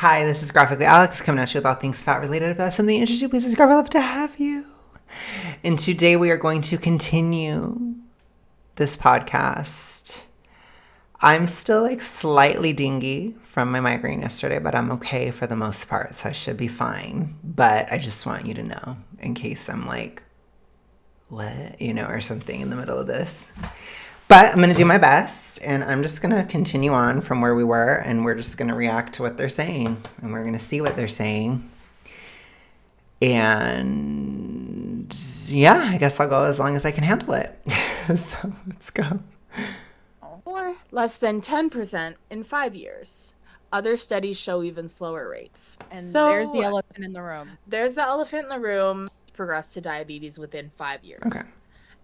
Hi, this is Graphically Alex coming at you with all things fat related. If that's something that interests you, please subscribe. I'd love to have you. And today we are going to continue this podcast. I'm still slightly dingy from my migraine yesterday, but I'm okay for the most part, so I should be fine. But I just want you to know in case I'm what, or something in the middle of this. But I'm going to do my best, and I'm just going to continue on from where we were, and we're just going to react to what they're saying, and we're going to see what they're saying. And yeah, I guess I'll go as long as I can handle it. So let's go. Or less than 10% in 5 years. Other studies show even slower rates. And so, there's the elephant in the room. There's the elephant in the room. Progress to diabetes within 5 years. Okay.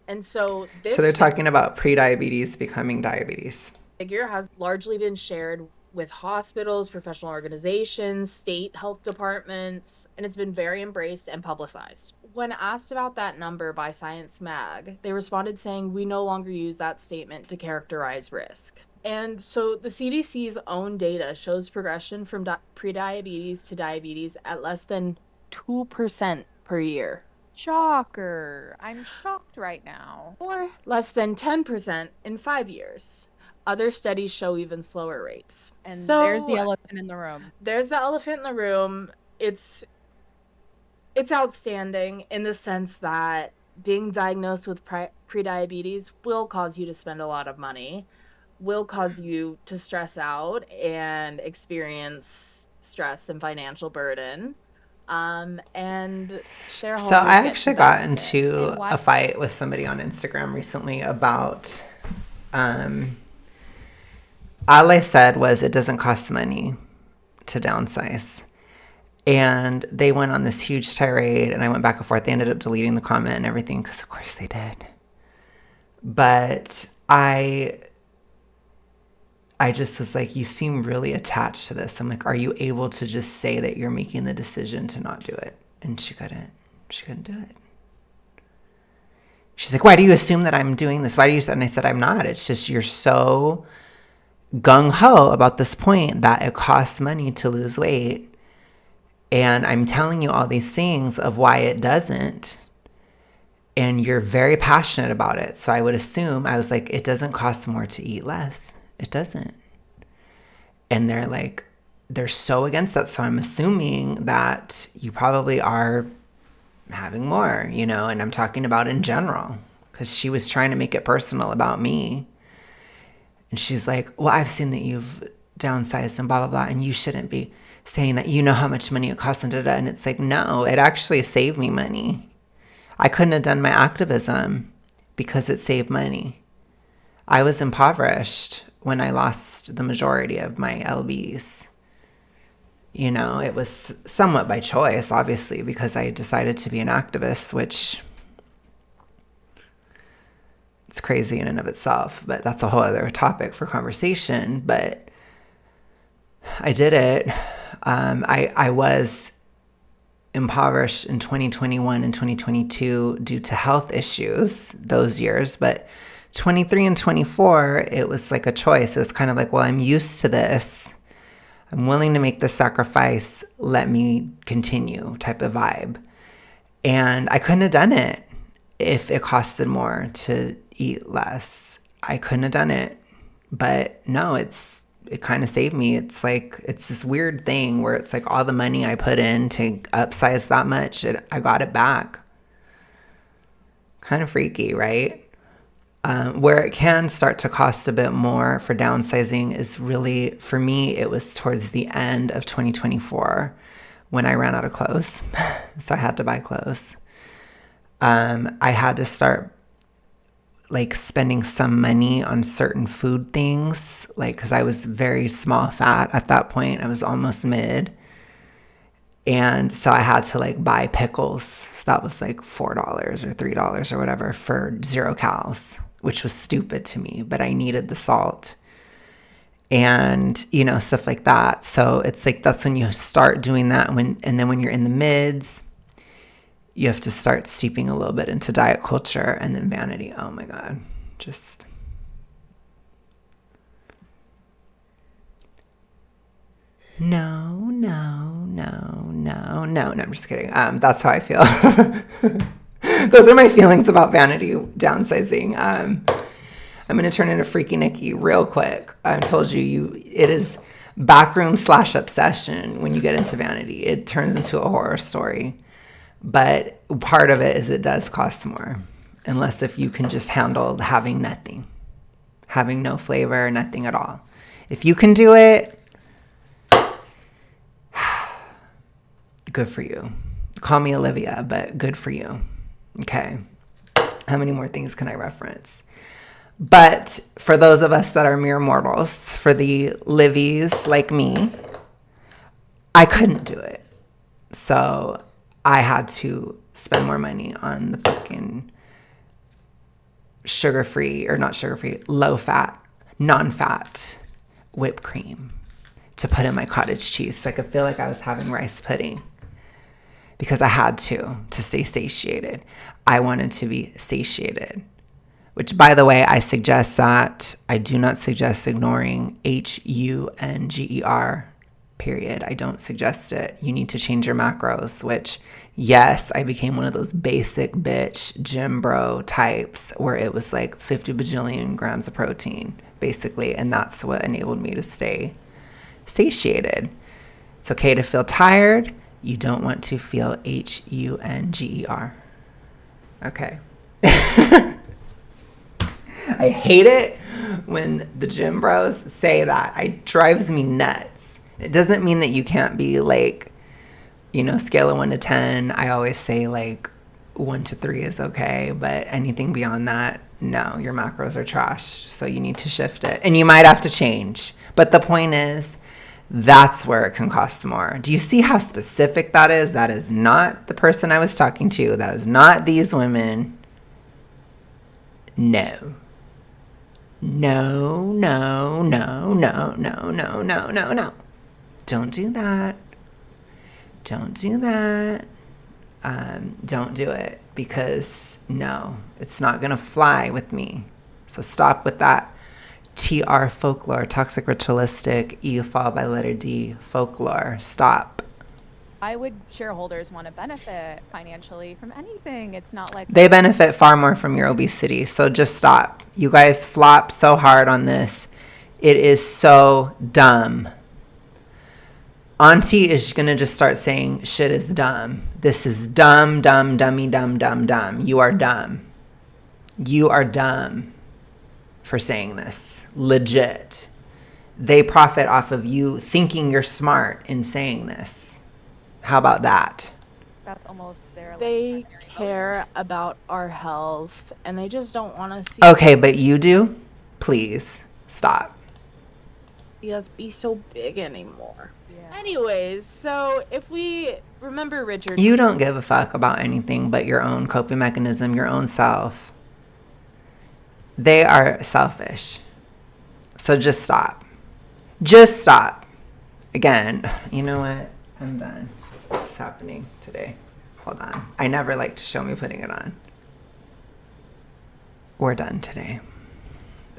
And so they're talking about pre-diabetes becoming diabetes. Figure has largely been shared with hospitals, professional organizations, state health departments, and it's been very embraced and publicized. When asked about that number by Science Mag, they responded saying, "We no longer use that statement to characterize risk." And so the CDC's own data shows progression from pre-diabetes to diabetes at less than 2% per year. Shocker. I'm shocked right now. Or less than 10% in 5 years. Other studies show even slower rates. And so, there's the elephant in the room. There's the elephant in the room. It's outstanding in the sense that being diagnosed with prediabetes will cause you to spend a lot of money, will cause you to stress out and experience stress and financial burden. And shareholders. So I actually got into a fight with somebody on Instagram recently about, all I said was it doesn't cost money to downsize. And they went on this huge tirade, and I went back and forth. They ended up deleting the comment and everything, because of course they did. But I just was like, you seem really attached to this. I'm like, are you able to just say that you're making the decision to not do it? And she couldn't do it. She's like, why do you assume that I'm doing this? Why do you? And I said, I'm not. It's just you're so gung-ho about this point that it costs money to lose weight. And I'm telling you all these things of why it doesn't. And you're very passionate about it. So I would assume, I was like, it doesn't cost more to eat less. It doesn't. And they're so against that. So I'm assuming that you probably are having more, and I'm talking about in general, because she was trying to make it personal about me. And she's like, well, I've seen that you've downsized and blah, blah, blah, and you shouldn't be saying that you know how much money it costs and da-da. And it's like, no, it actually saved me money. I couldn't have done my activism because it saved money. I was impoverished when I lost the majority of my LBs. It was somewhat by choice, obviously, because I decided to be an activist, which it's crazy in and of itself, but that's a whole other topic for conversation. But I did it. I was impoverished in 2021 and 2022 due to health issues those years, but 23 and 24, it was like a choice. It was kind of like, well, I'm used to this. I'm willing to make the sacrifice. Let me continue type of vibe. And I couldn't have done it if it costed more to eat less. I couldn't have done it. But no, it kind of saved me. It's this weird thing where it's like all the money I put in to upsize that much, I got it back. Kind of freaky, right? Where it can start to cost a bit more for downsizing is really, for me, it was towards the end of 2024 when I ran out of clothes. So I had to buy clothes. I had to start spending some money on certain food things, because I was very small fat at that point. I was almost mid. And so I had to buy pickles. So that was $4 or $3 or whatever for 0 calories, which was stupid to me, but I needed the salt and, stuff like that. So it's that's when you start doing that. And then when you're in the mids, you have to start steeping a little bit into diet culture and then vanity. Oh my God. Just No. No, I'm just kidding. That's how I feel. Those are my feelings about vanity downsizing. I'm going to turn into Freaky Nikki real quick. I told you, it is backroom / obsession when you get into vanity. It turns into a horror story. But part of it is it does cost more. Unless if you can just handle having nothing. Having no flavor, nothing at all. If you can do it, good for you. Call me Olivia, but good for you. Okay. How many more things can I reference? But for those of us that are mere mortals, for the livies like me, I couldn't do it. So I had to spend more money on the fucking sugar-free, or not sugar-free, low-fat, non-fat whipped cream to put in my cottage cheese so I could feel like I was having rice pudding. Because I had to stay satiated. I wanted to be satiated. Which, by the way, I suggest that I do not suggest ignoring HUNGER, period. I don't suggest it. You need to change your macros, which, yes, I became one of those basic bitch gym bro types where it was like 50 bajillion grams of protein, basically. And that's what enabled me to stay satiated. It's okay to feel tired. You don't want to feel HUNGER. Okay. I hate it when the gym bros say that. It drives me nuts. It doesn't mean that you can't be like, scale of 1 to 10. I always say like 1 to 3 is okay. But anything beyond that, no, your macros are trash. So you need to shift it. And you might have to change. But the point is, that's where it can cost more. Do you see how specific that is? That is not the person I was talking to. That is not these women. No. No. Don't do that. Don't do that. Don't do it because no, it's not going to fly with me. So stop with that. TR folklore, toxic ritualistic, E fall by letter D folklore. Stop. Why would shareholders want to benefit financially from anything? It's not like they benefit far more from your obesity. So just stop. You guys flop so hard on this. It is so dumb. Auntie is going to just start saying shit is dumb. This is dumb, dummy, dumb. You are dumb. You are dumb for saying this. Legit. They profit off of you thinking you're smart in saying this. How about that? That's almost their. They care about our health and they just don't want to see Okay, but you do? Please stop. us be so big anymore. Yeah. Anyways, so if we remember Richard, You don't give a fuck about anything but your own coping mechanism, your own self. They are selfish. So just stop. Just stop. Again, you know what? I'm done. This is happening today. Hold on. I never like to show me putting it on. We're done today.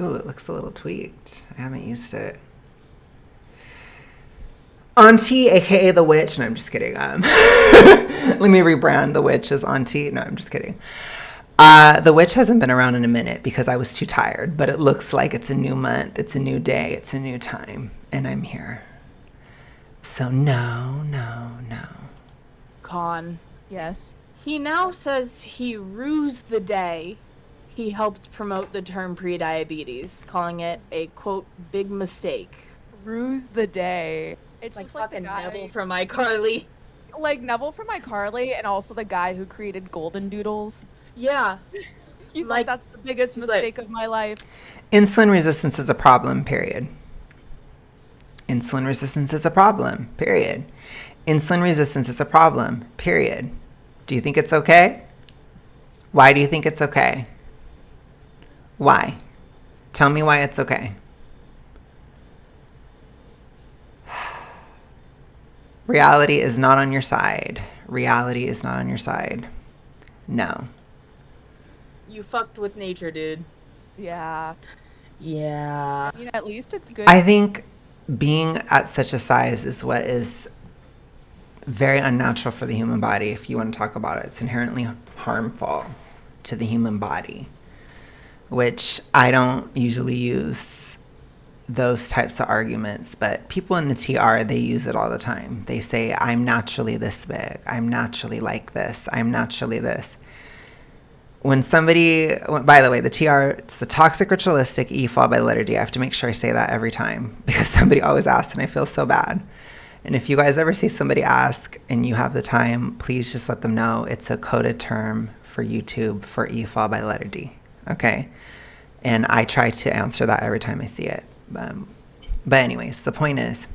Ooh, it looks a little tweaked. I haven't used it. Auntie, aka the witch. No, I'm just kidding. Let me rebrand the witch as Auntie. No, I'm just kidding. The witch hasn't been around in a minute because I was too tired, but it looks like it's a new month, it's a new day, it's a new time, and I'm here. So no. Con, Yes. he now says he rused the day he helped promote the term prediabetes, calling it a, quote, big mistake. Ruse the day. It's Like just like the fucking guy, Neville from iCarly. like Neville from iCarly, and also the guy who created Golden Doodles. Yeah. He's Like- like, that's the biggest he's mistake of my life. Insulin resistance is a problem, period. Insulin resistance is a problem, period. Insulin resistance is a problem, period. Do you think it's okay? Why do you think it's okay? Why? Tell me why it's okay. Reality is not on your side. Reality is not on your side. No. You fucked with nature, dude. Yeah. Yeah. I mean, at least it's good. I think being at such a size is what is very unnatural for the human body. If you want to talk about it, it's inherently harmful to the human body, which I don't usually use those types of arguments, but people in the TR, they use it all the time. They say, I'm naturally this big. I'm naturally like this. I'm naturally this. When somebody, by the way, the TR, it's the toxic ritualistic E followed by the letter D. I have to make sure I say that every time because somebody always asks and I feel so bad. And if you guys ever see somebody ask and you have the time, please just let them know it's a coded term for YouTube for E followed by the letter D. Okay? And I try to answer that every time I see it. But anyways, the point is,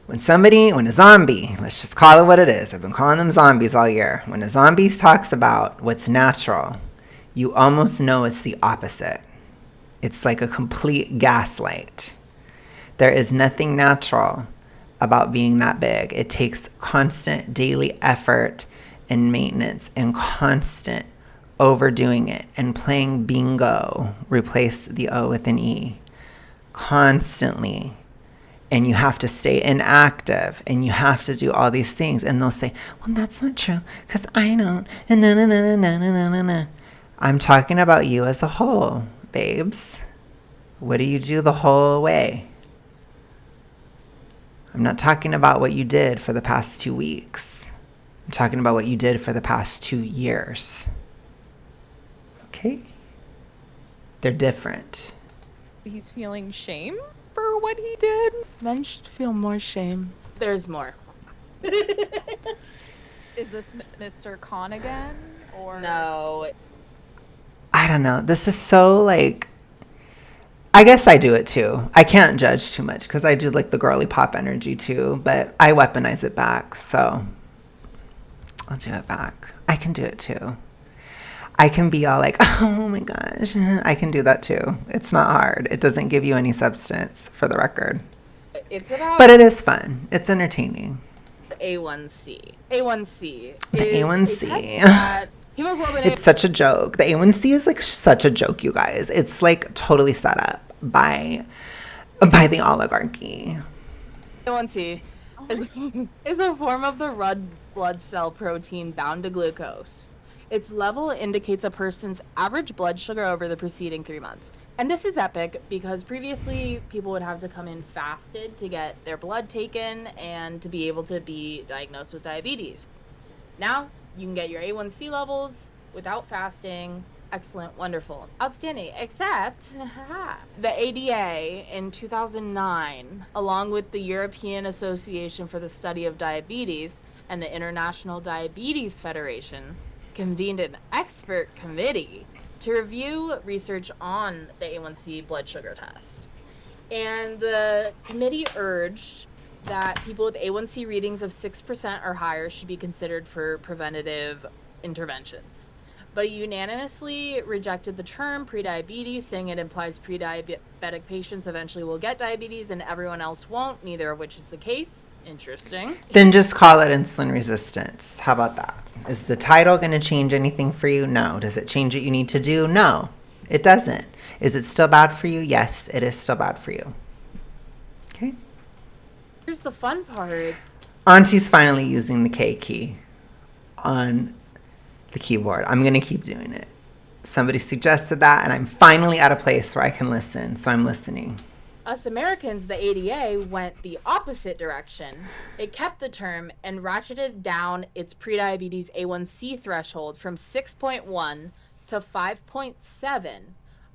when a zombie, let's just call it what it is. I've been calling them zombies all year. When a zombie talks about what's natural, you almost know it's the opposite. It's like a complete gaslight. There is nothing natural about being that big. It takes constant daily effort and maintenance and constant overdoing it and playing bingo, replace the O with an E, constantly. And you have to stay inactive and you have to do all these things. And they'll say, well, that's not true because I don't. And no. I'm talking about you as a whole, babes. What do you do the whole way? I'm not talking about what you did for the past 2 weeks. I'm talking about what you did for the past 2 years. Okay? They're different. He's feeling shame for what he did. Men should feel more shame. There's more. Is this Mr. Khan again? Or No. I don't know. This is so like, I guess I do it too. I can't judge too much because I do like the girly pop energy too, but I weaponize it back. So I'll do it back. I can do it too. I can be all like, oh my gosh. I can do that too. It's not hard. It doesn't give you any substance, for the record. It's about But it is fun. It's entertaining. A1C. A1C. The A1C. Hemoglobin It's such a joke. The A1C is like such a joke, you guys. It's like totally set up by the oligarchy. A1C is a form of the red blood cell protein bound to glucose. Its level indicates a person's average blood sugar over the preceding 3 months. And this is epic because previously people would have to come in fasted to get their blood taken and to be able to be diagnosed with diabetes. Now you can get your A1C levels without fasting. Excellent, wonderful, outstanding, except the ADA in 2009, along with the European Association for the Study of Diabetes and the International Diabetes Federation, convened an expert committee to review research on the A1C blood sugar test. And the committee urged that people with A1C readings of 6% or higher should be considered for preventative interventions. But unanimously rejected the term prediabetes, saying it implies pre-diabetic patients eventually will get diabetes and everyone else won't, neither of which is the case. Interesting. Then just call it insulin resistance. How about that? Is the title going to change anything for you? No. Does it change what you need to do? No, it doesn't. Is it still bad for you? Yes, it is still bad for you. Okay. Here's the fun part. Auntie's finally using the K key on the keyboard. I'm going to keep doing it. Somebody suggested that, and I'm finally at a place where I can listen, so I'm listening. Us Americans, the ADA, went the opposite direction. It kept the term and ratcheted down its prediabetes A1C threshold from 6.1 to 5.7,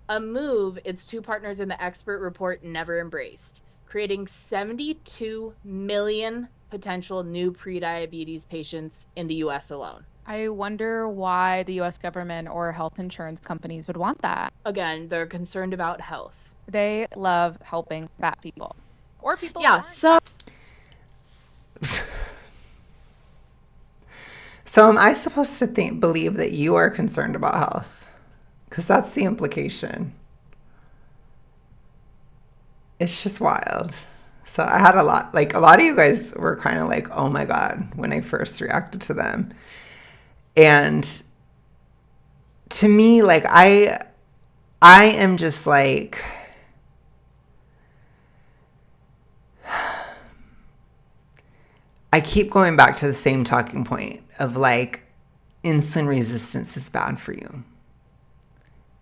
a move its two partners in the expert report never embraced, creating 72 million potential new prediabetes patients in the U.S. alone. I wonder why the U.S. government or health insurance companies would want that. Again, they're concerned about health. They love helping fat people. Or people Yeah, who so So am I supposed to believe that you are concerned about health? Because that's the implication. It's just wild. So I had a lot of you guys were kind of like, oh my God, when I first reacted to them. And to me, like, I am just like, I keep going back to the same talking point of like, insulin resistance is bad for you.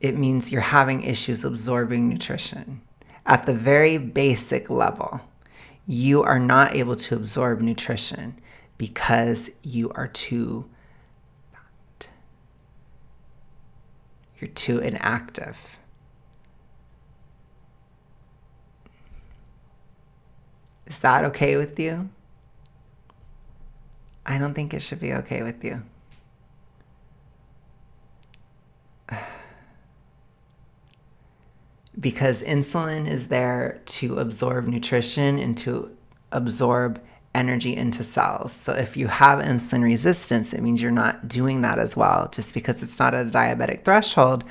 It means you're having issues absorbing nutrition. At the very basic level, you are not able to absorb nutrition because you are too fat. You're too inactive. Is that okay with you? I don't think it should be okay with you. Because insulin is there to absorb nutrition and to absorb energy into cells. So if you have insulin resistance, it means you're not doing that as well. Just because it's not at a diabetic threshold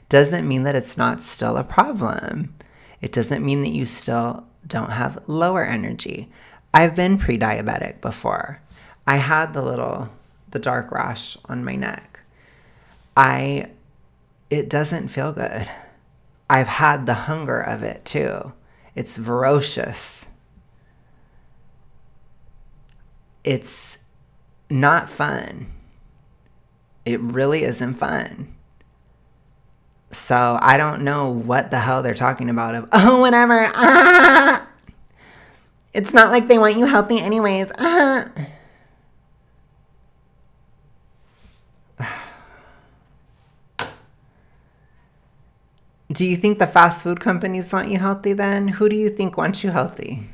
doesn't mean that it's not still a problem. It doesn't mean that you still don't have lower energy. I've been pre-diabetic before. I had the dark rash on my neck. It doesn't feel good. I've had the hunger of it too. It's ferocious. It's not fun. It really isn't fun. So I don't know what the hell they're talking about of, oh, whatever. Ah! It's not like they want you healthy anyways. Ah! Do you think the fast food companies want you healthy then? Who do you think wants you healthy?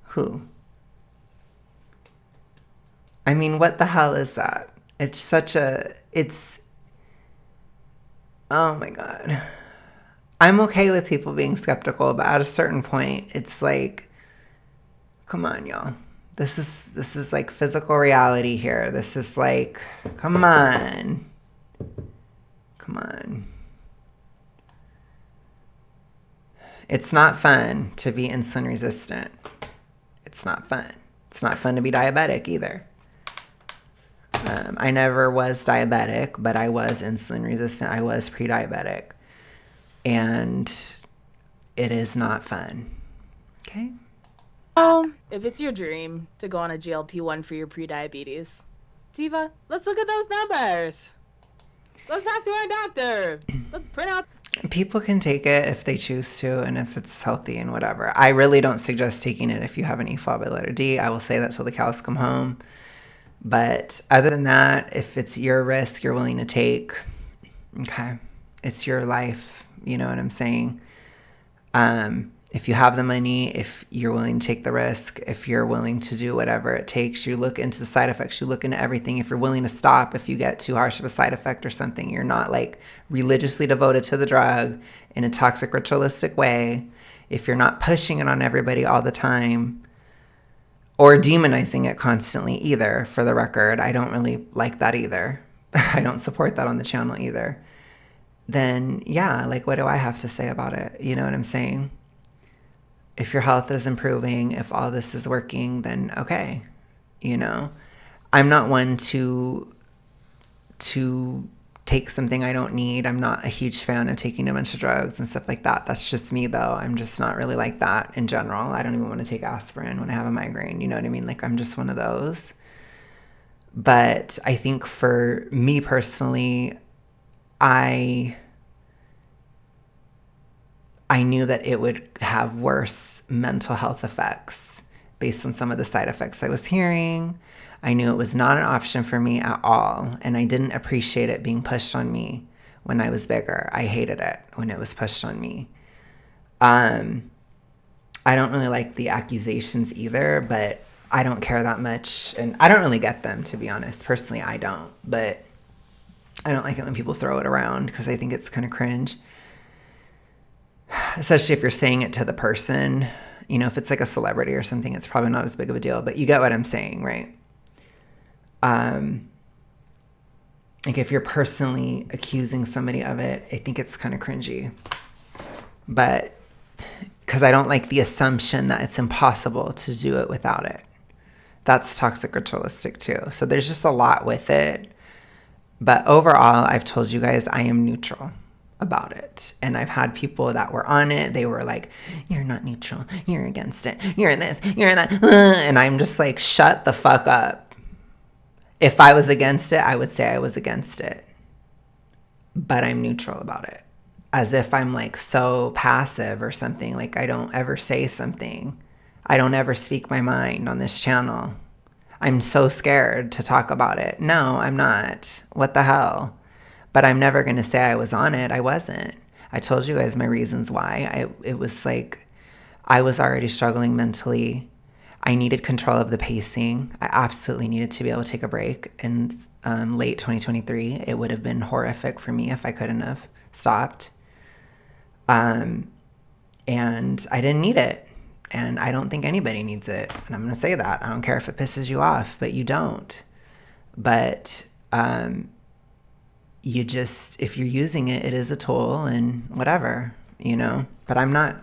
Who? I mean, what the hell is that? Oh my God. I'm okay with people being skeptical, but at a certain point, it's like, come on, y'all. This is like physical reality here. This is like, come on. Come on. It's not fun to be insulin resistant. It's not fun. It's not fun to be diabetic either. I never was diabetic, but I was insulin resistant. I was pre-diabetic. And it is not fun. Okay? If it's your dream to go on a GLP-1 for your pre-diabetes, Diva, let's look at those numbers. Let's talk to our doctor. Let's print out. People can take it if they choose to and if it's healthy and whatever. I really don't suggest taking it if you have an E-fall by letter D. I will say that till the cows come home. But other than that, if it's your risk you're willing to take, okay, it's your life. You know what I'm saying? If you have the money, if you're willing to take the risk, if you're willing to do whatever it takes, you look into the side effects, you look into everything. If you're willing to stop, if you get too harsh of a side effect or something, you're not like religiously devoted to the drug in a toxic ritualistic way. If you're not pushing it on everybody all the time or demonizing it constantly either, for the record, I don't really like that either. I don't support that on the channel either. Then yeah, like what do I have to say about it? You know what I'm saying? If your health is improving, if all this is working, then okay, you know. I'm not one to take something I don't need. I'm not a huge fan of taking a bunch of drugs and stuff like that. That's just me though. I'm just not really like that in general. I don't even want to take aspirin when I have a migraine. You know what I mean? Like I'm just one of those. But I think for me personally, I knew that it would have worse mental health effects based on some of the side effects I was hearing. I knew it was not an option for me at all, and I didn't appreciate it being pushed on me when I was bigger. I hated it when it was pushed on me. I don't really like the accusations either, but I don't care that much, and I don't really get them, to be honest. Personally, I don't, but I don't like it when people throw it around because I think it's kind of cringe. Especially if you're saying it to the person, you know, if it's like a celebrity or something, it's probably not as big of a deal, but you get what I'm saying, right? Like if you're personally accusing somebody of it, I think it's kind of cringy, but because I don't like the assumption that it's impossible to do it without it. That's toxic ritualistic too. So there's just a lot with it. But overall, I've told you guys I am neutral. about it. And I've had people that were on it. They were like, you're not neutral. You're against it. You're this. You're that. And I'm just like, shut the fuck up. If I was against it, I would say I was against it. But I'm neutral about it. As if I'm like so passive or something. Like I don't ever say something. I don't ever speak my mind on this channel. I'm so scared to talk about it. No, I'm not. What the hell? But I'm never going to say I was on it. I wasn't. I told you guys my reasons why. It was like I was already struggling mentally. I needed control of the pacing. I absolutely needed to be able to take a break. In late 2023, it would have been horrific for me if I couldn't have stopped. And I didn't need it. And I don't think anybody needs it. And I'm going to say that. I don't care if it pisses you off, but you don't. But you just, if you're using it, it is a tool and whatever, you know. But I'm not,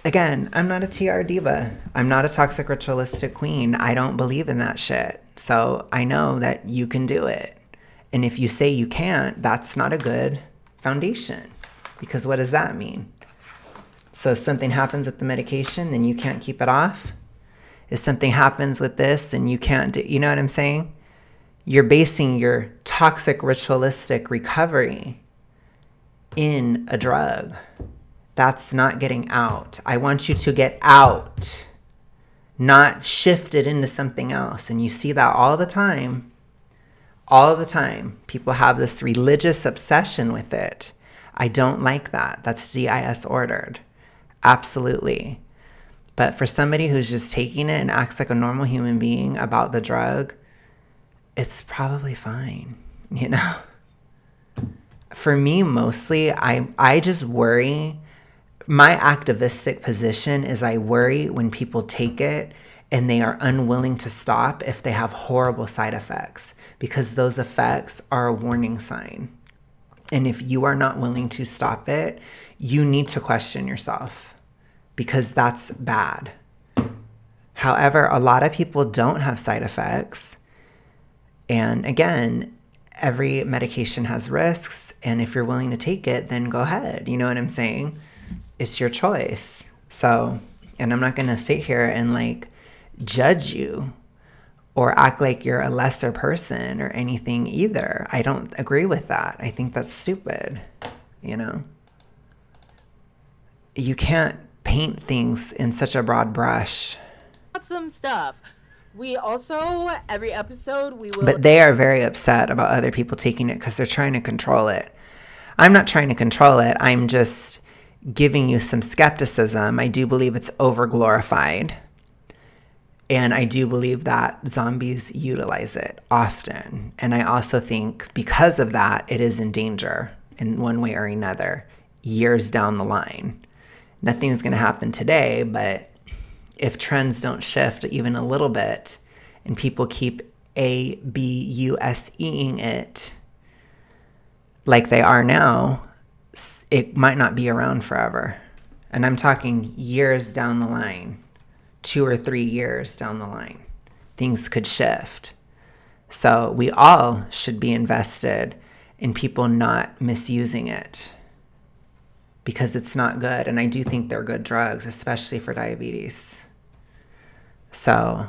again, I'm not a TR diva. I'm not a toxic ritualistic queen. I don't believe in that shit. So I know that you can do it. And if you say you can't, that's not a good foundation. Because what does that mean? So if something happens with the medication, then you can't keep it off. If something happens with this, then you can't do, you know what I'm saying? You're basing your toxic ritualistic recovery in a drug. That's not getting out. I want you to get out, not shifted into something else. And you see that all the time. All the time. People have this religious obsession with it. I don't like that. That's DIS ordered. Absolutely. But for somebody who's just taking it and acts like a normal human being about the drug, it's probably fine, you know? For me, mostly, I just worry. My activistic position is I worry when people take it and they are unwilling to stop if they have horrible side effects, because those effects are a warning sign. And if you are not willing to stop it, you need to question yourself, because that's bad. However, a lot of people don't have side effects. And again, every medication has risks. And if you're willing to take it, then go ahead. You know what I'm saying? It's your choice. So, and I'm not going to sit here and like judge you or act like you're a lesser person or anything either. I don't agree with that. I think that's stupid, you know? You can't paint things in such a broad brush. Some stuff. We also, every episode, we will... But they are very upset about other people taking it because they're trying to control it. I'm not trying to control it. I'm just giving you some skepticism. I do believe it's over-glorified. And I do believe that zombies utilize it often. And I also think because of that, it is in danger in one way or another years down the line. Nothing's going to happen today, but if trends don't shift even a little bit and people keep ABUSEing it like they are now, it might not be around forever. And I'm talking years down the line, 2 or 3 years down the line, things could shift. So we all should be invested in people not misusing it, because it's not good. And I do think they're good drugs, especially for diabetes. So,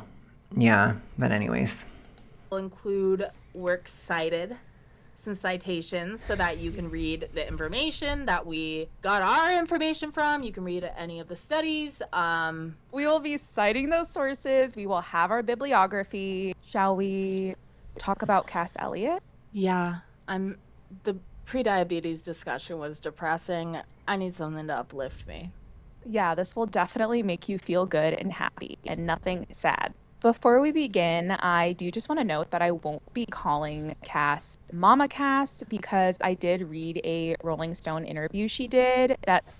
yeah. But anyways. We'll include works cited, some citations, so that you can read the information that we got our information from. You can read any of the studies. We will be citing those sources. We will have our bibliography. Shall we talk about Cass Elliot? Yeah. The pre-diabetes discussion was depressing. I need something to uplift me. Yeah, this will definitely make you feel good and happy and nothing sad. Before we begin, I do just want to note that I won't be calling Cass Mama Cass, because I did read a Rolling Stone interview she did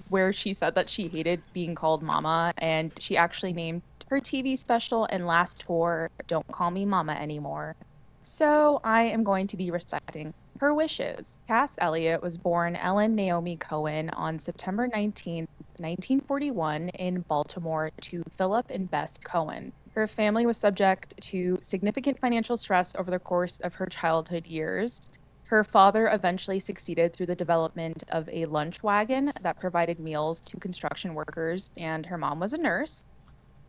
where she said that she hated being called Mama, and she actually named her TV special and last tour Don't Call Me Mama Anymore. So I am going to be respecting her wishes. Cass Elliot was born Ellen Naomi Cohen on September 19th, 1941 in Baltimore to Philip and Bess Cohen. Her family was subject to significant financial stress over the course of her childhood years. Her father eventually succeeded through the development of a lunch wagon that provided meals to construction workers, and her mom was a nurse.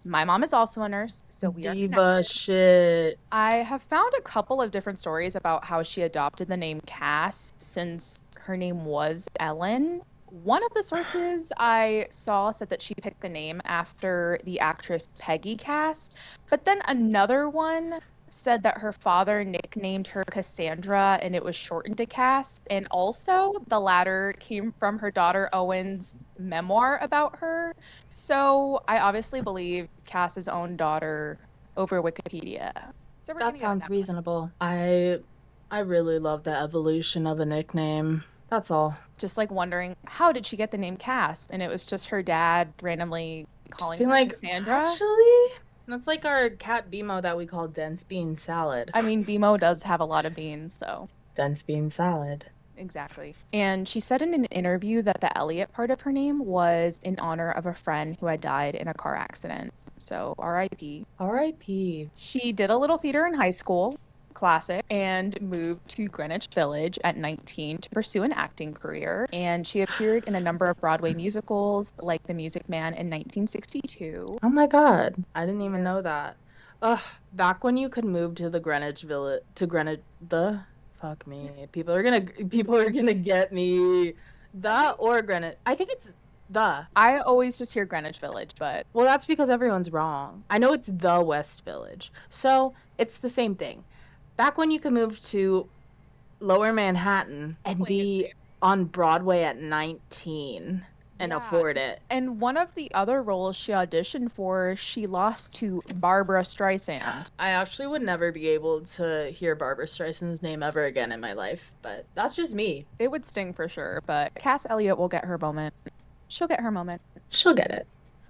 My mom is also a nurse, so we are Diva connected. shit. I have found a couple of different stories about how she adopted the name Cass since her name was Ellen. One of the sources I saw said that she picked the name after the actress Peggy Cass, but then another one said that her father nicknamed her Cassandra and it was shortened to Cass. And also, the latter came from her daughter Owen's memoir about her. So I obviously believe Cass's own daughter over Wikipedia. So we're gonna That go with sounds that one. reasonable. I really love the evolution of a nickname. That's all. Just like wondering how did she get the name Cass? And it was just her dad randomly Just calling being her like, Cassandra. actually, that's like our cat Bimo that we call dense bean salad. I mean, BMO does have a lot of beans, so Dense bean salad. exactly. And she said in an interview that the Elliot part of her name was in honor of a friend who had died in a car accident. So RIP. R.I.P. She did a little theater in high school, classic, and moved to Greenwich Village at 19 to pursue an acting career. And she appeared in a number of Broadway musicals like The Music Man in 1962. Oh my God, I didn't even know that. Ugh, back when you could move to the Greenwich Village, to Greenwich, the, fuck me. People are gonna get me. The or Greenwich. I think it's the. I always just hear Greenwich Village, but Well, that's because everyone's wrong. I know it's the West Village. So it's the same thing. Back when you could move to Lower Manhattan and Playing it be safe. on Broadway at 19 and Yeah. afford it. And one of the other roles she auditioned for, she lost to Barbara Streisand. I actually would never be able to hear Barbara Streisand's name ever again in my life, but that's just me. It would sting for sure, but Cass Elliot will get her moment. She'll get her moment. She'll get it.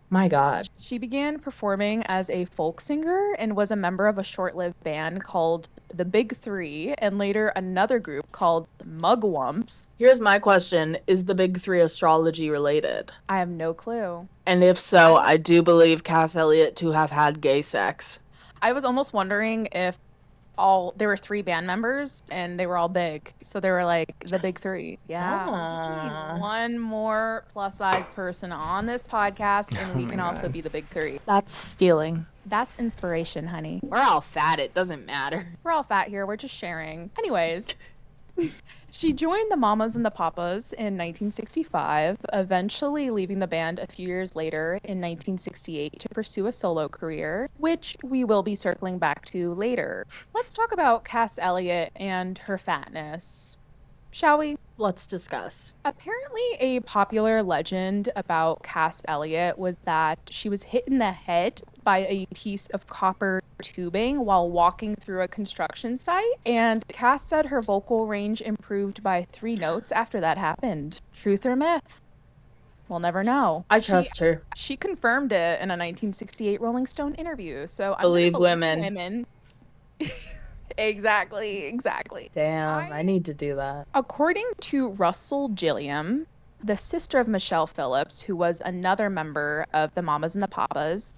My God. She began performing as a folk singer and was a member of a short-lived band called the Big Three and later another group called Mugwumps. Here's my question. Is the Big Three astrology related? I have no clue. And if so, I do believe Cass Elliot to have had gay sex. I was almost wondering if there were three band members and they were all big. So they were like the Big Three. Yeah. We just need one more plus size person on this podcast and we can also be the Big Three. That's stealing. That's inspiration, honey. We're all fat. It doesn't matter. We're all fat here. We're just sharing. Anyways, she joined the Mamas and the Papas in 1965, eventually leaving the band a few years later in 1968 to pursue a solo career, which we will be circling back to later. Let's talk about Cass Elliot and her fatness, shall we? Let's discuss. Apparently, a popular legend about Cass Elliot was that she was hit in the head by a piece of copper tubing while walking through a construction site. And Cass said her vocal range improved by 3 notes after that happened. Truth or myth? We'll never know. I trust her. She confirmed it in a 1968 Rolling Stone interview. So I Believe women. Exactly. Damn, I need to do that. According to Russell Gilliam, the sister of Michelle Phillips, who was another member of the Mamas and the Papas,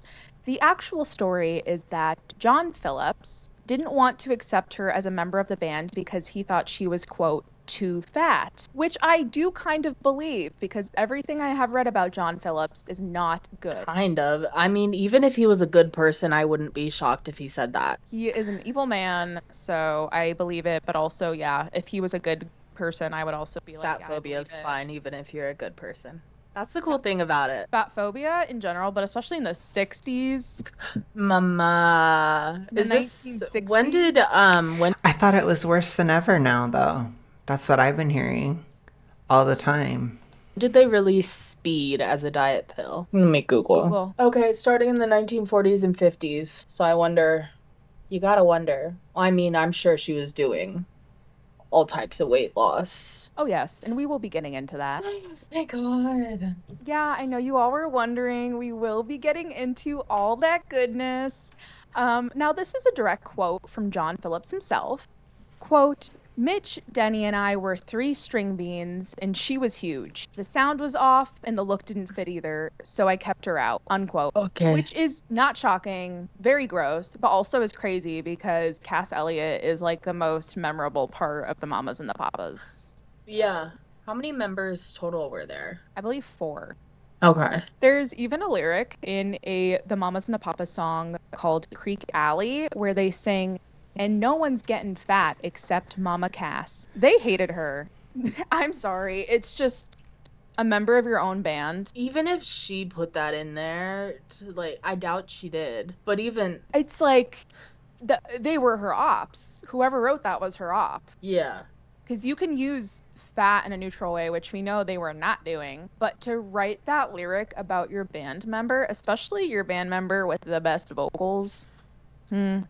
the actual story is that John Phillips didn't want to accept her as a member of the band because he thought she was, quote, too fat, which I do kind of believe because everything I have read about John Phillips is not good. Kind of. I mean, even if he was a good person, I wouldn't be shocked if he said that. He is an evil man, so I believe it, but also, yeah, if he was a good person, I would also be like, Fat yeah, phobia is fine, even if you're a good person. That's the cool thing about it. Fat phobia in general, but especially in the 60s. Mama. The Is this 1960s? when I thought it was worse than ever now, though. That's what I've been hearing all the time. did they release speed as a diet pill? Let me Google. Okay, starting in the 1940s and 50s. So I wonder, you gotta wonder. I mean, I'm sure she was doing all types of weight loss. Oh, yes, and we will be getting into that. Thank God. Yeah, I know you all were wondering. We will be getting into all that goodness. Now, this is a direct quote from John Phillips himself. Quote, Mitch, Denny, and I were 3 string beans, and she was huge. The sound was off, and the look didn't fit either, so I kept her out, unquote. Okay. Which is not shocking, very gross, but also is crazy because Cass Elliot is like the most memorable part of the Mamas and the Papas. Yeah. How many members total were there? I believe 4. Okay. There's even a lyric in the Mamas and the Papas song called Creek Alley where they sing, "And no one's getting fat except Mama Cass." They hated her. I'm sorry. It's just a member of your own band. Even if she put that in there, like, I doubt she did. But even, It's like they were her ops. Whoever wrote that was her op. yeah. Because you can use fat in a neutral way, which we know they were not doing. But to write that lyric about your band member, especially your band member with the best vocals, maybe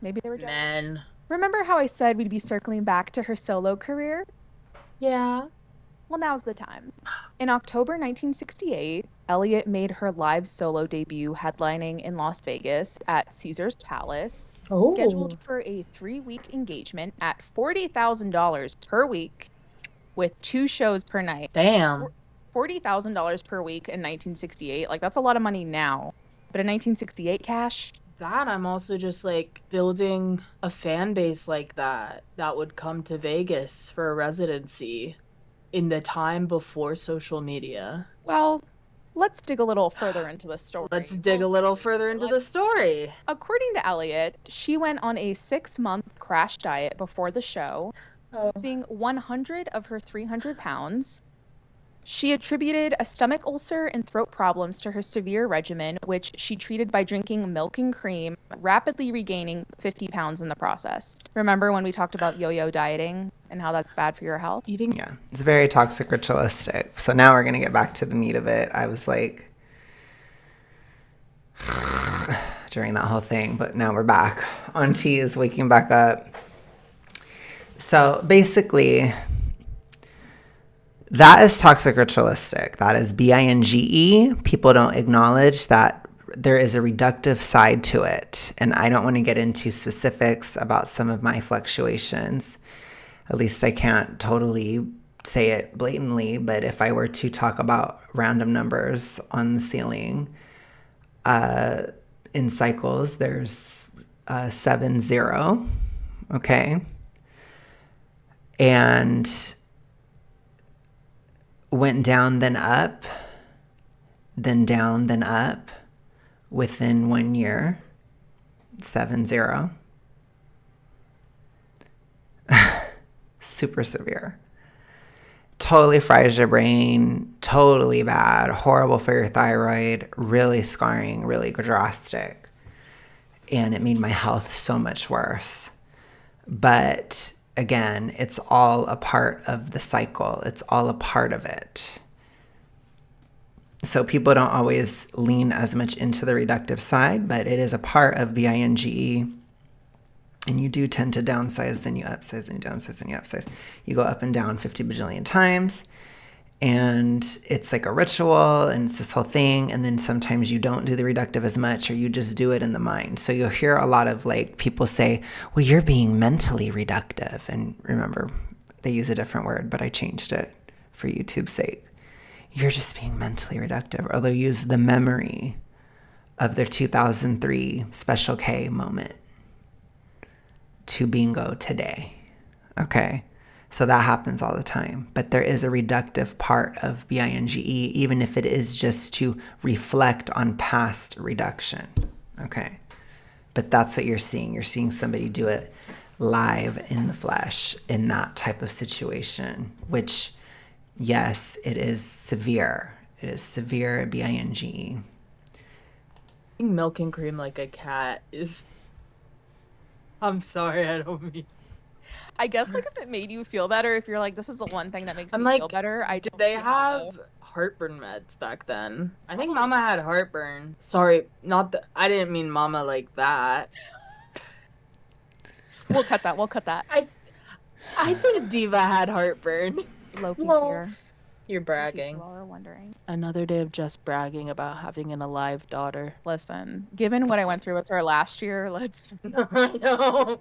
they were jealous. Men. Remember how I said we'd be circling back to her solo career? Yeah. Well, now's the time. In October 1968, Elliot made her live solo debut headlining in Las Vegas at Caesar's Palace, scheduled for a 3-week engagement at $40,000 per week with 2 shows per night. Damn. $40,000 per week in 1968, like that's a lot of money now. But in 1968, cash, That I'm also just like building a fan base like that would come to Vegas for a residency in the time before social media. well, let's dig a little further into the story. Let's dig a little further into the story. According to Elliot, she went on a 6-month crash diet before the show, losing 100 of her 300 pounds. She attributed a stomach ulcer and throat problems to her severe regimen, which she treated by drinking milk and cream, rapidly regaining 50 pounds in the process. Remember when we talked about yo-yo dieting and how that's bad for your health? Yeah, it's very toxic ritualistic. So now we're going to get back to the meat of it. I was like, during that whole thing, but now we're back. Auntie is waking back up. So basically, that is toxic ritualistic. That is binge. People don't acknowledge that there is a reductive side to it. And I don't want to get into specifics about some of my fluctuations. At least I can't totally say it blatantly. But if I were to talk about random numbers on the ceiling, in cycles, there's 7-0. Okay. And went down, then up, then down, then up within 1 year. 7-0. Super severe. Totally fries your brain. Totally bad. Horrible for your thyroid. Really scarring. Really drastic. And it made my health so much worse. But again, it's all a part of the cycle. It's all a part of it. So people don't always lean as much into the reductive side, but it is a part of binge. And you do tend to downsize, then you upsize, then you downsize, then you upsize. You go up and down 50 bajillion times. And it's like a ritual, and it's this whole thing. And then sometimes you don't do the reductive as much, or you just do it in the mind. So you'll hear a lot of like people say, well, you're being mentally reductive. And remember, they use a different word, but I changed it for YouTube's sake. You're just being mentally reductive. Or they'll use the memory of their 2003 Special K moment to bingo today. Okay. So that happens all the time. But there is a reductive part of binge, even if it is just to reflect on past reduction. Okay. But that's what you're seeing. You're seeing somebody do it live in the flesh in that type of situation, which, yes, it is severe. It is severe binge. Milk and cream like a cat is... I'm sorry, I don't mean... I guess like if it made you feel better, if you're like, this is the one thing that makes I'm me like, feel better. Did they have heartburn meds back then? I think Mama had heartburn. Sorry, not that I didn't mean Mama like that. We'll cut that. We'll cut that. I think Diva had heartburn. Lofi's Well, here. You're In case bragging. you all are wondering. Another day of just bragging about having an alive daughter. Listen, given what I went through with her last year, I know.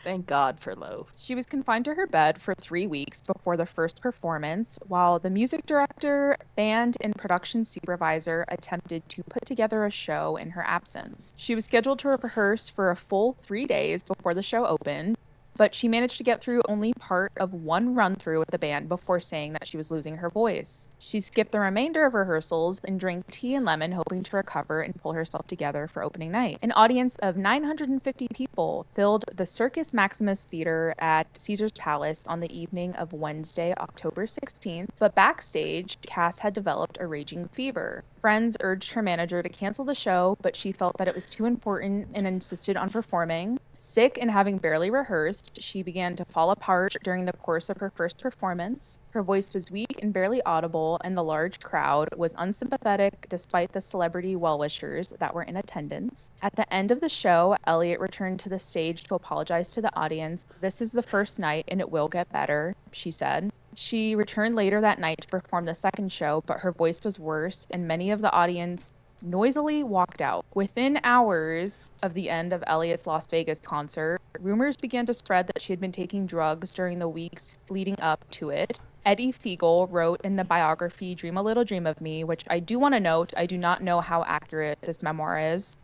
Thank God for loaf. She was confined to her bed for 3 weeks before the first performance, while the music director, band, and production supervisor attempted to put together a show in her absence. She was scheduled to rehearse for a full 3 days before the show opened, but she managed to get through only part of one run through with the band before saying that she was losing her voice. She skipped the remainder of rehearsals and drank tea and lemon, hoping to recover and pull herself together for opening night. An audience of 950 people filled the Circus Maximus Theater at Caesar's Palace on the evening of Wednesday, October 16th, but backstage, Cass had developed a raging fever. Friends urged her manager to cancel the show, but she felt that it was too important and insisted on performing. Sick and having barely rehearsed, she began to fall apart during the course of her first performance. Her voice was weak and barely audible, and the large crowd was unsympathetic despite the celebrity well-wishers that were in attendance. At the end of the show, Elliot returned to the stage to apologize to the audience. "This is the first night, and it will get better," she said. She returned later that night to perform the second show, but her voice was worse, and many of the audience noisily walked out. Within hours of the end of Elliot's Las Vegas concert, rumors began to spread that she had been taking drugs during the weeks leading up to it. Eddie Fiegel wrote in the biography Dream a Little Dream of Me, which I do want to note, I do not know how accurate this memoir is,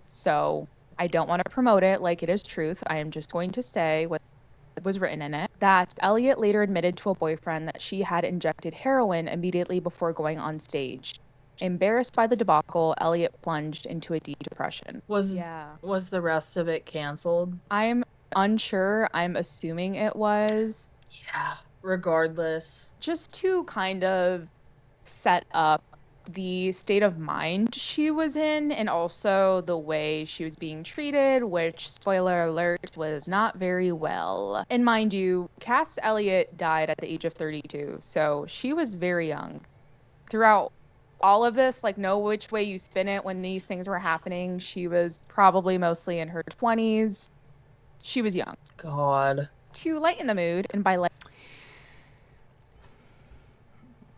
so I don't want to promote it like it is truth. I am just going to say what was written in it, that Elliot later admitted to a boyfriend that she had injected heroin immediately before going on stage. Embarrassed by the debacle, Elliot plunged into a deep depression. Was Yeah. was the rest of it canceled? I'm unsure. I'm assuming it was. Yeah. Regardless. Just to kind of set up the state of mind she was in and also the way she was being treated, which, spoiler alert, was not very well. And mind you, Cass Elliot died at the age of 32, so she was very young. Throughout all of this, like, know which way you spin it when these things were happening, she was probably mostly in her 20s. She was young. God. To lighten the mood, and by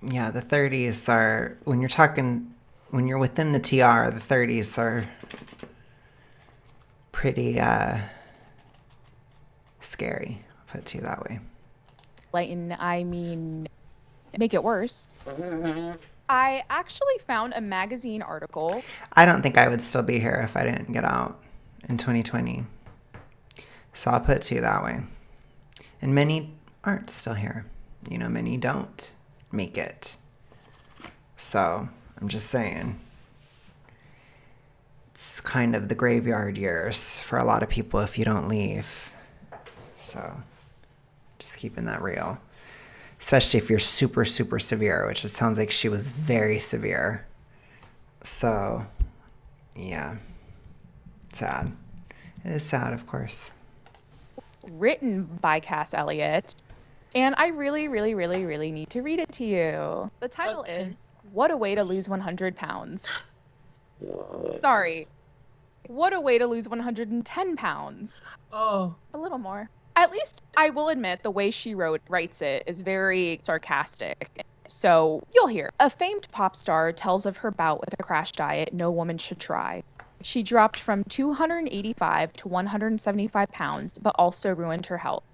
Yeah, the 30s are, when you're within the TR, the 30s are pretty scary, put to you that way. lighten, I mean, make it worse. I actually found a magazine article. I don't think I would still be here if I didn't get out in 2020. So I'll put it to you that way. And many aren't still here. You know, many don't make it. So I'm just saying. It's kind of the graveyard years for a lot of people if you don't leave. So just keeping that real. Especially if you're super, super severe, which it sounds like she was very severe. So, yeah. Sad. It is sad, of course. Written by Cass Elliot. And I really, really, really, really need to read it to you. The title is What a Way to Lose 100 Pounds. Sorry. What a way to lose 110 pounds. Oh. A little more. At least I will admit the way she writes it is very sarcastic. So you'll hear. A famed pop star tells of her bout with a crash diet no woman should try. She dropped from 285 to 175 pounds, but also ruined her health.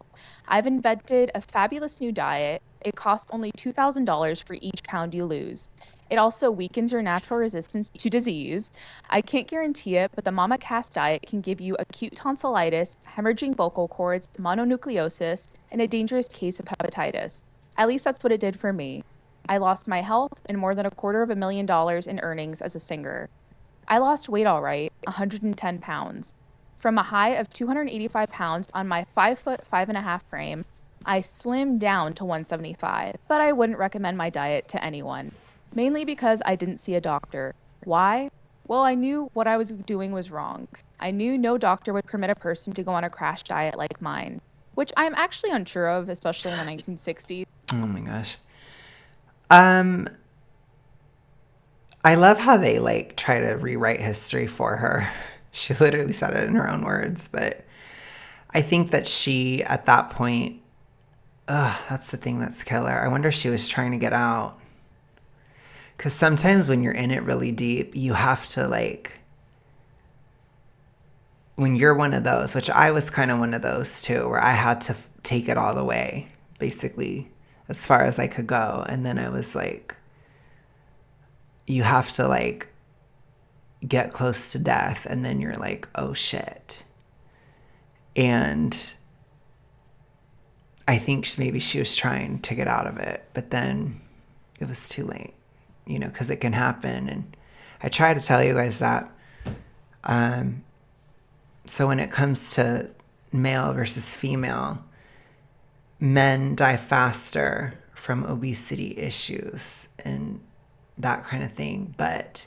I've invented a fabulous new diet. It costs only $2,000 for each pound you lose. It also weakens your natural resistance to disease. I can't guarantee it, but the Mama Cass diet can give you acute tonsillitis, hemorrhaging vocal cords, mononucleosis, and a dangerous case of hepatitis. At least that's what it did for me. I lost my health and more than $250,000 in earnings as a singer. I lost weight all right, 110 pounds. From a high of 285 pounds on my 5'5.5" frame, I slimmed down to 175, but I wouldn't recommend my diet to anyone. Mainly because I didn't see a doctor. Why? Well, I knew what I was doing was wrong. I knew no doctor would permit a person to go on a crash diet like mine, which I'm actually unsure of, especially in the 1960s. Oh my gosh. I love how they try to rewrite history for her. She literally said it in her own words, but I think that she, at that point, that's the thing that's killer. I wonder if she was trying to get out. Because sometimes when you're in it really deep, you have to when you're one of those, which I was kind of one of those too, where I had to take it all the way, basically, as far as I could go. And then I was like, you have to like get close to death. And then you're like, oh shit. And I think maybe she was trying to get out of it, but then it was too late, you know, because it can happen. And I try to tell you guys that. So when it comes to male versus female, men die faster from obesity issues and that kind of thing, but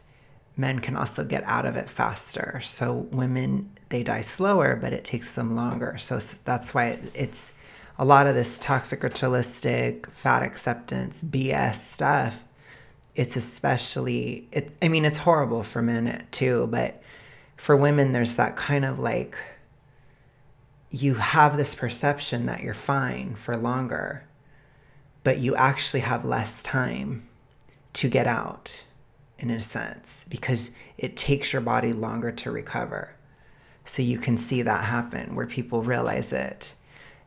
men can also get out of it faster. So women, they die slower, but it takes them longer. So that's why it's a lot of this toxic ritualistic, fat acceptance, BS stuff. It's especially, it's horrible for men too, but for women, there's that kind of like, you have this perception that you're fine for longer, but you actually have less time to get out in a sense, because it takes your body longer to recover. So you can see that happen where people realize it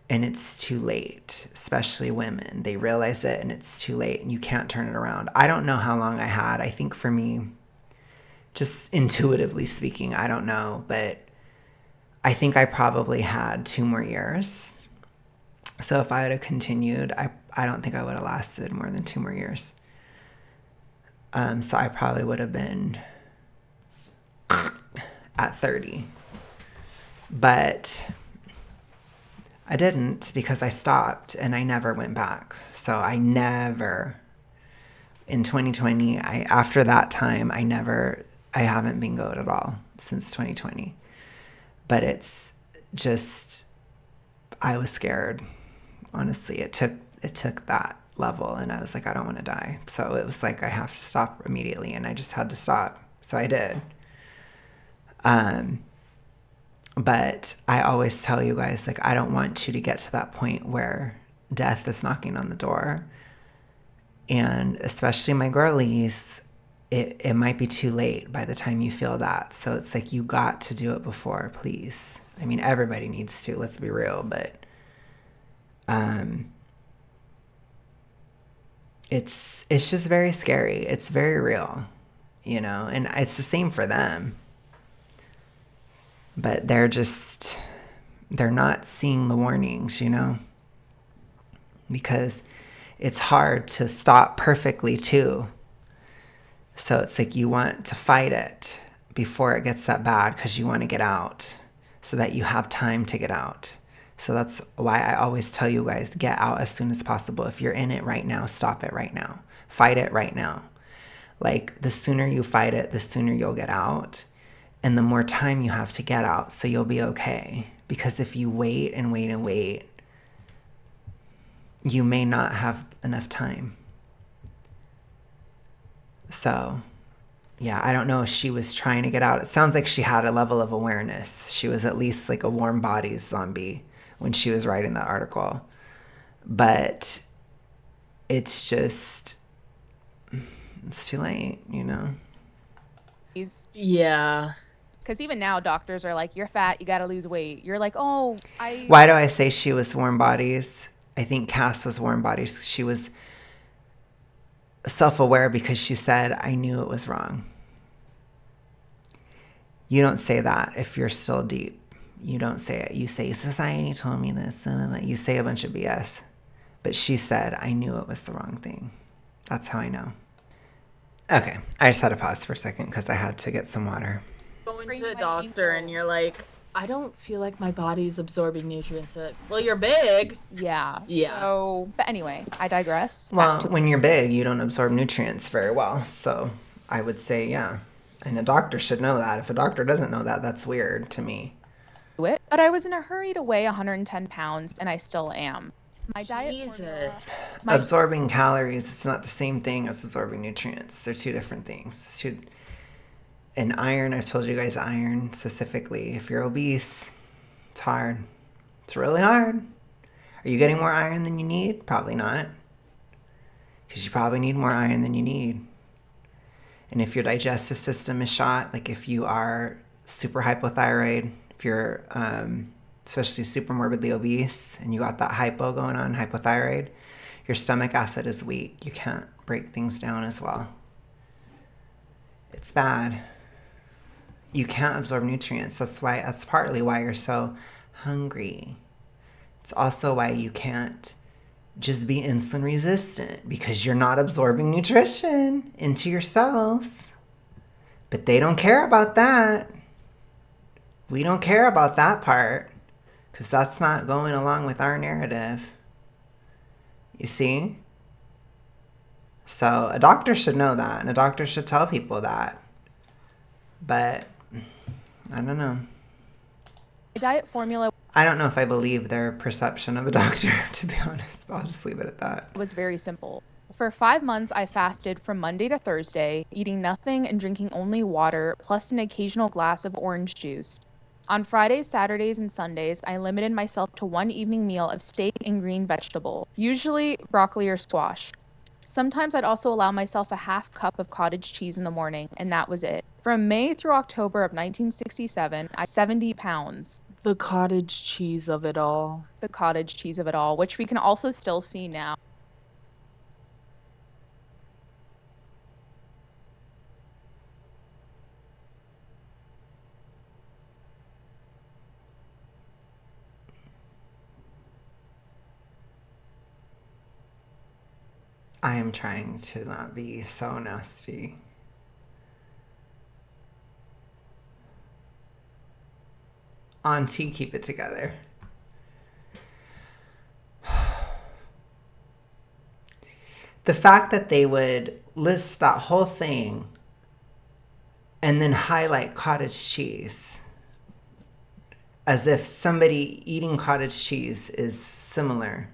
and it's too late, especially women. They realize it and it's too late and you can't turn it around. I don't know how long I had. I think for me, just intuitively speaking, I don't know, but I think I probably had 2 more years. So if I would have continued, I don't think I would have lasted more than 2 more years. So I probably would have been at 30. But I didn't, because I stopped and I never went back. So I never, in 2020, after that time, I haven't been good at all since 2020. But it's just, I was scared. Honestly, it took that level, and I was like, I don't want to die. So it was like, I have to stop immediately, and I just had to stop. So I did. But I always tell you guys, like, I don't want you to get to that point where death is knocking on the door. And especially my girlies, it might be too late by the time you feel that. So it's like, you got to do it before, please. I mean, everybody needs to, let's be real, but it's just very scary. It's very real, you know, and it's the same for them. But they're not seeing the warnings, you know, because it's hard to stop perfectly too. So it's like, you want to fight it before it gets that bad, because you want to get out so that you have time to get out. So that's why I always tell you guys, get out as soon as possible. If you're in it right now, stop it right now. Fight it right now. Like, the sooner you fight it, the sooner you'll get out. And the more time you have to get out, so you'll be okay. Because if you wait and wait and wait, you may not have enough time. So, yeah, I don't know if she was trying to get out. It sounds like she had a level of awareness. She was at least like a warm bodies zombie when she was writing that article. But it's just, it's too late, you know? Yeah. Because even now, doctors are like, you're fat, you got to lose weight. You're like, oh, Why do I say she was warm bodies? I think Cass was warm bodies. She was self-aware because she said, I knew it was wrong. You don't say that if you're still deep. You don't say it. You say, society told me this. And you say a bunch of BS. But she said, I knew it was the wrong thing. That's how I know. Okay. I just had to pause for a second because I had to get some water. Going to a doctor and you're like, I don't feel like my body's absorbing nutrients. Well, you're big. Yeah. Yeah. So, but anyway, I digress. Well, when you're big, you don't absorb nutrients very well. So I would say, yeah. And a doctor should know that. If a doctor doesn't know that, that's weird to me. But I was in a hurry to weigh 110 pounds, and I still am. My diet Jesus. Absorbing calories, it's not the same thing as absorbing nutrients. They're 2 different things. And iron, I've told you guys iron specifically. If you're obese, it's hard. It's really hard. Are you getting more iron than you need? Probably not. Because you probably need more iron than you need. And if your digestive system is shot, like if you are super hypothyroid, if you're especially super morbidly obese and you got that hypo going on, hypothyroid, your stomach acid is weak. You can't break things down as well. It's bad. You can't absorb nutrients. That's partly why you're so hungry. It's also why you can't just be insulin resistant, because you're not absorbing nutrition into your cells. But they don't care about that. We don't care about that part, because that's not going along with our narrative. You see? So a doctor should know that, and a doctor should tell people that. But I don't know. Diet formula I don't know if I believe their perception of a doctor, to be honest. But I'll just leave it at that. was very simple. For 5 months, I fasted from Monday to Thursday, eating nothing and drinking only water, plus an occasional glass of orange juice. On Fridays, Saturdays, and Sundays, I limited myself to one evening meal of steak and green vegetable, usually broccoli or squash. Sometimes I'd also allow myself a half cup of cottage cheese in the morning, and that was it. From May through October of 1967, I 70 pounds. The cottage cheese of it all. The cottage cheese of it all, which we can also still see now. I am trying to not be so nasty. Auntie, keep it together. The fact that they would list that whole thing and then highlight cottage cheese as if somebody eating cottage cheese is similar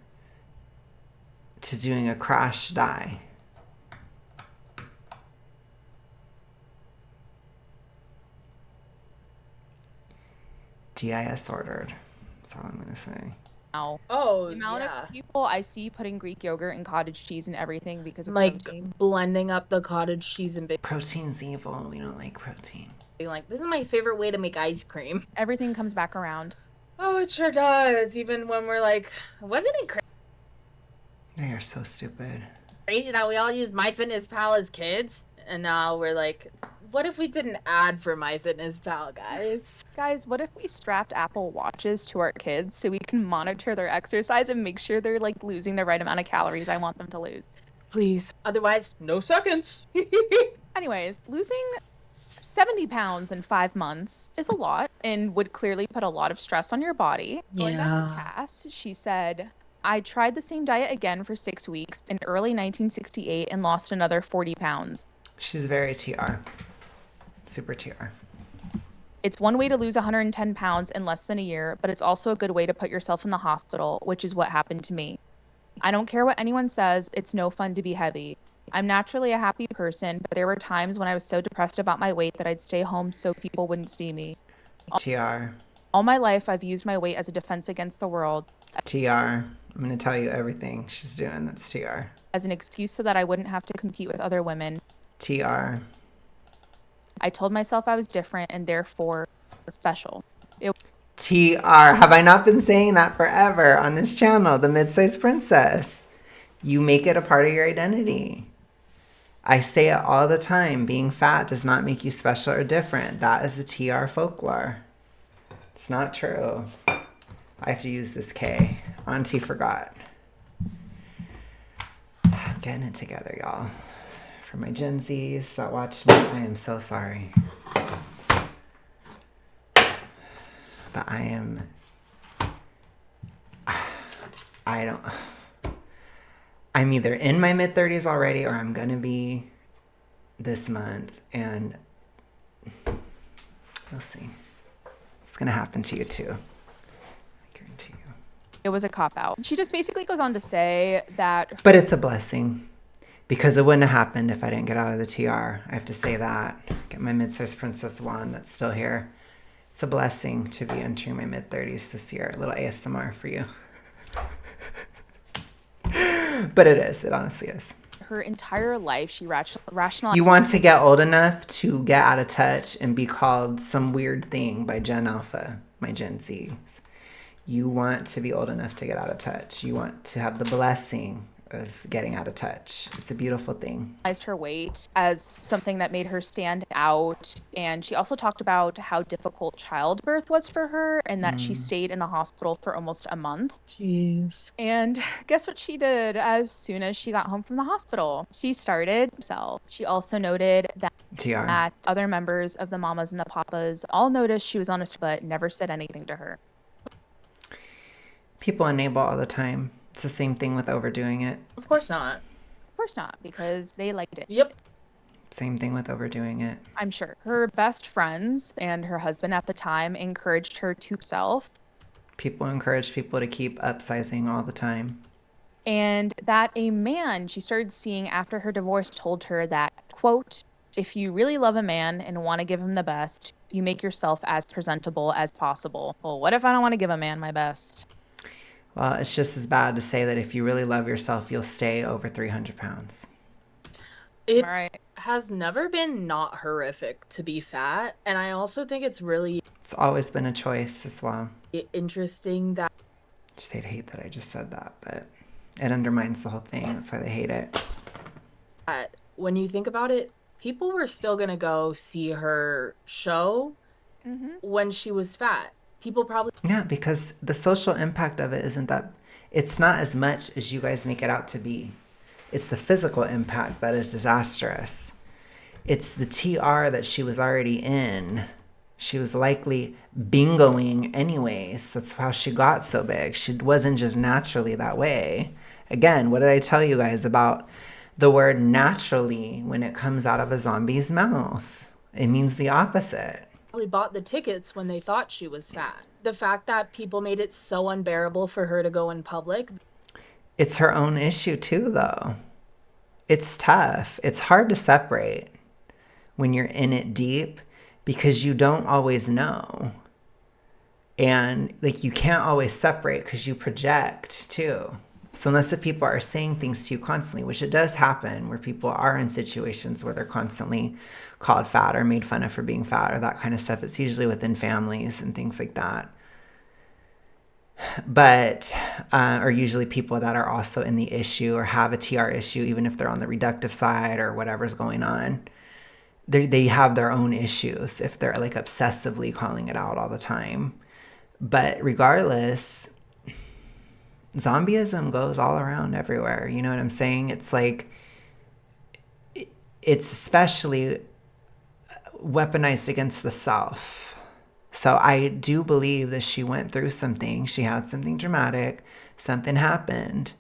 to doing a crash die. DIS ordered. That's all I'm going to say. Now. Oh, The amount yeah. of people I see putting Greek yogurt and cottage cheese and everything because of Like protein. blending up the cottage cheese and Protein's evil. We don't like protein. being like, this is my favorite way to make ice cream. Everything comes back around. Oh, it sure does. Even when we're like, wasn't it They are so stupid. crazy that we all used MyFitnessPal as kids? And now we're like, what if we did an ad for MyFitnessPal, guys? Guys, what if we strapped Apple Watches to our kids so we can monitor their exercise and make sure they're like losing the right amount of calories I want them to lose? Please. Otherwise, no seconds. Anyways, losing 70 pounds in 5 months is a lot and would clearly put a lot of stress on your body. Going back to Cass, she said, I tried the same diet again for 6 weeks in early 1968 and lost another 40 pounds. She's very TR. Super TR. It's one way to lose 110 pounds in less than a year, but it's also a good way to put yourself in the hospital, which is what happened to me. I don't care what anyone says, it's no fun to be heavy. I'm naturally a happy person, but there were times when I was so depressed about my weight that I'd stay home so people wouldn't see me. TR. All my life, I've used my weight as a defense against the world, TR. I'm going to tell you everything she's doing that's TR. as an excuse so that I wouldn't have to compete with other women. TR. I told myself I was different and therefore special. TR. Have I not been saying that forever on this channel? The mid-sized princess. You make it a part of your identity. I say it all the time. Being fat does not make you special or different. That is a TR folklore. It's not true. I have to use this K. Auntie forgot. I'm getting it together, y'all. For my Gen Zs that watch me, I am so sorry. But I'm either in my mid-30s already or I'm going to be this month. And we'll see. It's going to happen to you too. I guarantee you. It was a cop-out. She just basically goes on to say that But it's a blessing. Because it wouldn't have happened if I didn't get out of the TR. I have to say that. Get my mid-sized princess wand that's still here. It's a blessing to be entering my mid-30s this year. A little ASMR for you. But it is. It honestly is. her entire life she rationalized. You want to get old enough to get out of touch and be called some weird thing by Gen Alpha. my Gen Zs. You want to be old enough to get out of touch. You want to have the blessing of getting out of touch. It's a beautiful thing. Her weight as something that made her stand out. And she also talked about how difficult childbirth was for her and that she stayed in the hospital for almost a month. Jeez. And guess what she did as soon as she got home from the hospital? She started herself. She also noted that other members of the mamas and the papas all noticed she was on a but never said anything to her. People enable all the time. It's the same thing with overdoing it. Of course not. Of course not, because they liked it. Yep. Same thing with overdoing it. I'm sure. Her best friends and her husband at the time encouraged her to self. People encourage people to keep upsizing all the time. And that a man she started seeing after her divorce told her that, quote, if you really love a man and want to give him the best, you make yourself as presentable as possible. Well, what if I don't want to give a man my best? Well, it's just as bad to say that if you really love yourself, you'll stay over 300 pounds. It has never been not horrific to be fat. And I also think it's always been a choice as well. Interesting that they'd hate that I just said that, but it undermines the whole thing. That's why they hate it. When you think about it, people were still going to go see her show when she was fat. People probably... Yeah, because the social impact of it it's not as much as you guys make it out to be. It's the physical impact that is disastrous. It's the TR that she was already in. She was likely bingoing anyways. That's how she got so big. She wasn't just naturally that way. Again, what did I tell you guys about the word naturally when it comes out of a zombie's mouth? It means the opposite. Bought the tickets when they thought she was fat. The fact that people made it so unbearable for her to go in public. It's her own issue too, though. It's tough. It's hard to separate when you're in it deep because you don't always know. And you can't always separate because you project too. So unless the people are saying things to you constantly, which it does happen where people are in situations where they're constantly called fat or made fun of for being fat or that kind of stuff, it's usually within families and things like that. But, or usually people that are also in the issue or have a TR issue, even if they're on the reductive side or whatever's going on, they have their own issues if they're obsessively calling it out all the time. But regardless, zombieism goes all around everywhere. You know what I'm saying? It's it's especially weaponized against the self. So I do believe that she went through something. She had something dramatic. Something happened.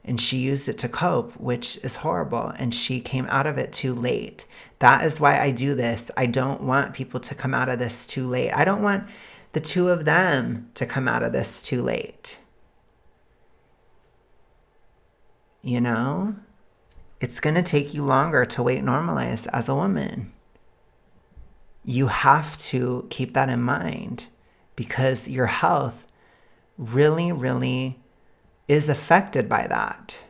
And she used it to cope, which is horrible. And she came out of it too late. That is why I do this. I don't want people to come out of this too late. I don't want the two of them to come out of this too late. You know? It's going to take you longer to weight normalize as a woman. You have to keep that in mind because your health really, really is affected by that.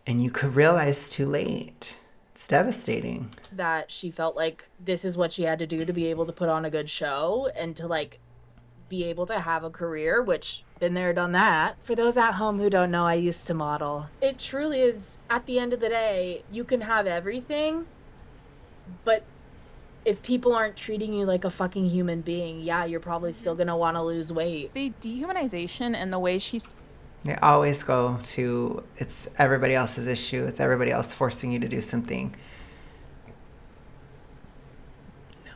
And you could realize too late. It's devastating. That she felt like this is what she had to do to be able to put on a good show and to be able to have a career, which been there, done that. For those at home who don't know, I used to model. It truly is, at the end of the day, you can have everything, but if people aren't treating you like a fucking human being, yeah, you're probably still gonna want to lose weight. The dehumanization and the way she's... They always go to, it's everybody else's issue. It's everybody else forcing you to do something. No,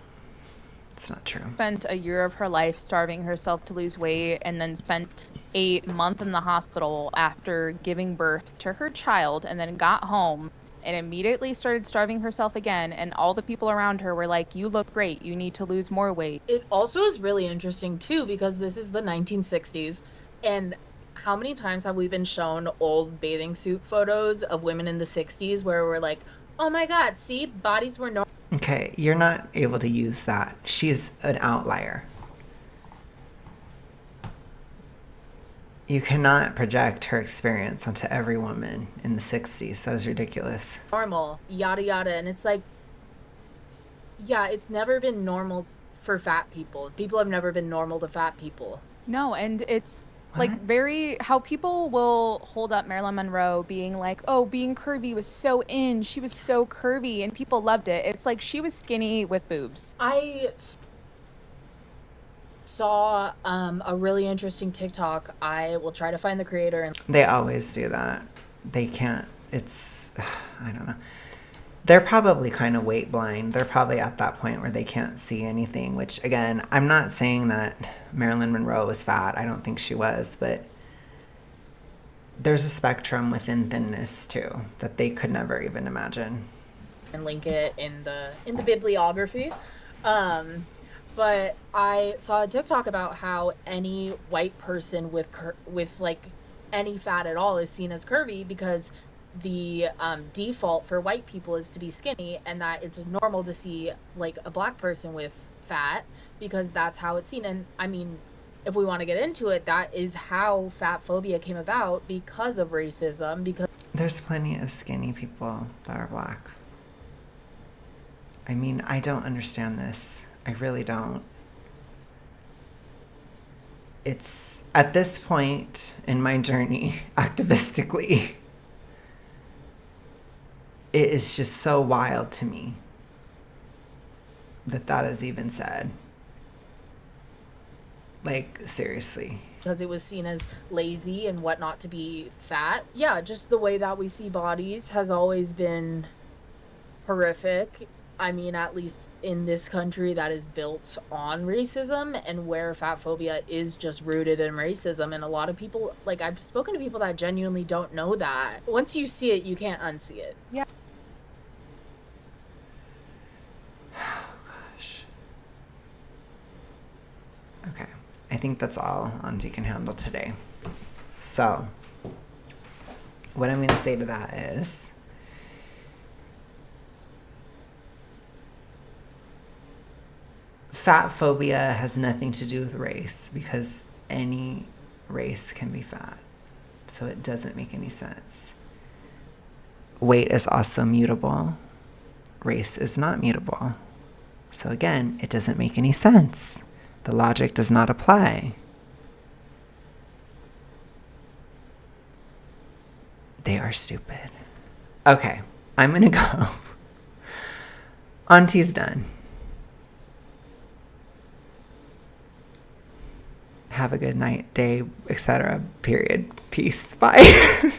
it's not true. Spent a year of her life starving herself to lose weight and then spent a month in the hospital after giving birth to her child and then got home and immediately started starving herself again. And all the people around her were like, you look great. You need to lose more weight. It also is really interesting, too, because this is the 1960s. And how many times have we been shown old bathing suit photos of women in the 60s where we're like, oh my God, see, bodies were normal. Okay, you're not able to use that. She's an outlier. You cannot project her experience onto every woman in the 60s. That is ridiculous. Normal, yada yada. And it's like, yeah, it's never been normal for fat people. People have never been normal to fat people. No, and it's like What? very how people will hold up Marilyn Monroe being like, oh, being curvy was so in. She was so curvy and people loved it. It's like she was skinny with boobs. I saw a really interesting TikTok. I will try to find the creator and They always do that. They can't. It's, I don't know. They're probably kind of weight blind. They're probably at that point where they can't see anything, which, again, I'm not saying that Marilyn Monroe was fat. I don't think she was, but there's a spectrum within thinness, too, that they could never even imagine. link it in the bibliography. But I saw a TikTok about how any white person with like any fat at all is seen as curvy because the default for white people is to be skinny, and that it's normal to see like a black person with fat because that's how it's seen. And I mean, if we want to get into it, that is how fat phobia came about because of racism. Because There's plenty of skinny people that are black. I mean, I don't understand this. I really don't. It's at this point in my journey, activistically, it is just so wild to me that that is even said. Like, seriously. because it was seen as lazy and whatnot to be fat. Yeah, just the way that we see bodies has always been horrific. I mean, at least in this country that is built on racism and where fat phobia is just rooted in racism. And a lot of people, like, I've spoken to people that genuinely don't know that. Once you see it, you can't unsee it. Yeah. Oh, gosh. Okay. I think that's all Auntie can handle today. So, what I'm going to say to that is, fat phobia has nothing to do with race because any race can be fat. So it doesn't make any sense. Weight is also mutable. Race is not mutable. So again, it doesn't make any sense. The logic does not apply. They are stupid. Okay, I'm going to go. Auntie's done. Have a good night, day, etc. Period. Peace. Bye.